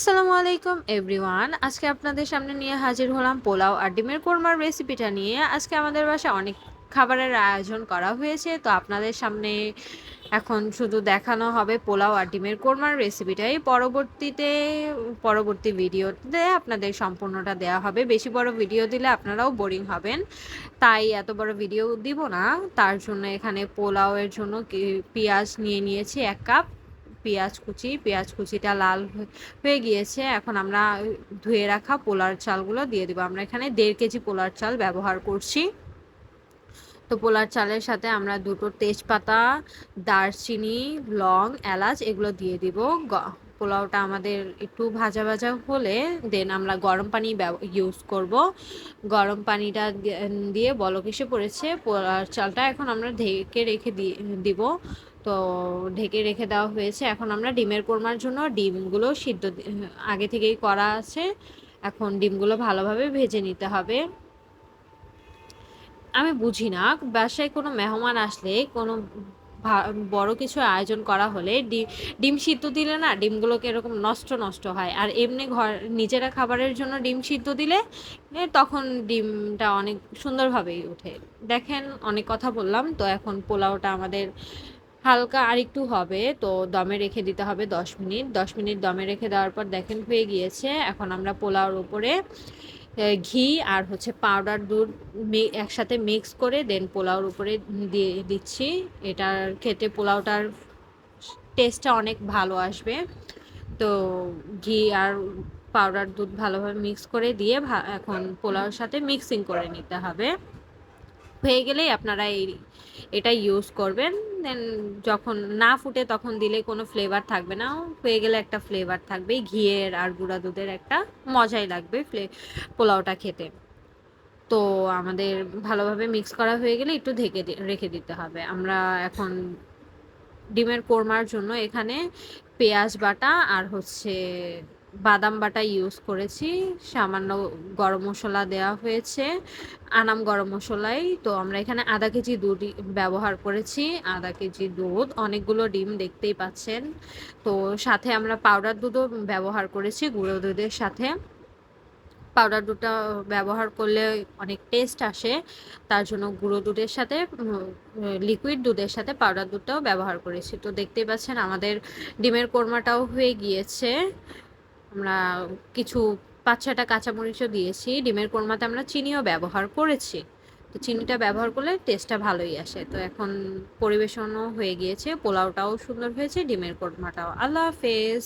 আসসালামু আলাইকুম এভরিওয়ান। আজকে আপনাদের সামনে নিয়ে হাজির হলাম পোলাও আর ডিমের কোরমার রেসিপিটা নিয়ে। আজকে আমাদের বাসায় অনেক খাবারের আয়োজন করা হয়েছে, তো আপনাদের সামনে এখন শুধু দেখানো হবে পোলাও আর ডিমের কোরমার রেসিপিটাই। পরবর্তী ভিডিওতে আপনাদের সম্পূর্ণটা দেওয়া হবে। বেশি বড় ভিডিও দিলে আপনারাও বোরিং হবেন, তাই এত বড় ভিডিও দিব না। তার জন্য এখানে পোলাওয়ের জন্য পেঁয়াজ নিয়ে নিয়েছি 1 কাপ। পেঁয়াজ কুচিটা লাল হয়ে গিয়েছে। এখন আমরা ধুয়ে রাখা পোলার চালগুলো দিয়ে দিব। আমরা এখানে 1.5 কেজি পোলার চাল ব্যবহার করছি। তো পোলার চালের সাথে আমরা 2টো তেজপাতা, দারচিনি, লং, এলাচ এগুলো দিয়ে দিব। পোলাওটা আমাদের একটু ভাজা ভাজা হলে দেন আমরা গরম পানি ইউজ করব। গরম পানিটা দিয়ে বলক এসে পড়েছে পোলার চালটা, এখন আমরা ঢেকে রেখে দিব। তো ঢেকে রেখে দেওয়া হয়েছে। এখন আমরা ডিমের কোরমার জন্য ডিমগুলো সিদ্ধ আগে থেকেই করা আছে। এখন ডিমগুলো ভালোভাবে ভেজে নিতে হবে। আমি বুঝি না, বাসায় কোনো মেহমান আসলে কোনো বড় কিছু আয়োজন করা হলে ডিম সিদ্ধ দিলে না ডিমগুলোকে এরকম নষ্ট নষ্ট হয়, আর এমনি নিজেরা খাবারের জন্য ডিম সিদ্ধ দিলে তখন ডিমটা অনেক সুন্দরভাবেই ওঠে। দেখেন, অনেক কথা বললাম। তো এখন পোলাওটা আমাদের হালকা আরেকটু হবে, তো দমে রেখে দিতে হবে 10 মিনিট। 10 মিনিট দমে রেখে দেওয়ার পর দেখেন হয়ে গিয়েছে। এখন আমরা পোলাওর উপরে ঘি আর পাউডার দুধ একসাথে মিক্স করে দেন পোলাওর উপরে দিয়ে দিচ্ছি। এটার খেতে পোলাওটার টেস্টটা অনেক ভালো আসবে। তো ঘি আর পাউডার দুধ ভালোভাবে মিক্স করে দিয়ে এখন পোলাওর সাথে মিক্সিং করে নিতে হবে। হয়ে গেলেই আপনারা এটা ইউজ করবেন। দেন যখন না ফুটে তখন দিলে কোনো ফ্লেভার থাকবে না, হয়ে গেলে একটা ফ্লেভার থাকবে ঘিয়ের আর গুঁড়া দুধের, একটা মজাই লাগবে পোলাওটা খেতে। তো আমাদের ভালোভাবে মিক্স করা হয়ে গেলে একটু রেখে দিতে হবে। আমরা এখন ডিমের কোরমার জন্য এখানে পেঁয়াজ বাটা আর বাদাম বাটা ইউজ করেছি। সামান্য গরম মশলা দেওয়া হয়েছে, আনাম গরম মশলাই। তো আমরা এখানে 1/2 কেজি দুধ ব্যবহার করেছি। 1/2 কেজি দুধ, অনেকগুলো ডিম দেখতেই পাচ্ছেন। তো সাথে আমরা পাউডার দুধও ব্যবহার করেছি গুঁড়ো দুধের সাথে। পাউডার দুধটা ব্যবহার করলে অনেক টেস্ট আসে, তার জন্য গুঁড়ো দুধের সাথে লিকুইড দুধের সাথে পাউডার দুধটাও ব্যবহার করেছি। তো দেখতেই পাচ্ছেন আমাদের ডিমের কোরমাটাও হয়ে গিয়েছে। আমরা কিছু 5-6টা কাঁচামরিচও দিয়েছি। ডিমের কোরমাতে আমরা চিনিও ব্যবহার করেছি। তো চিনিটা ব্যবহার করলে টেস্টটা ভালোই আসে। তো এখন পরিবেশনও হয়ে গিয়েছে, পোলাওটাও সুন্দর হয়েছে, ডিমের কোরমাটাও। আল্লাহ হাফেজ।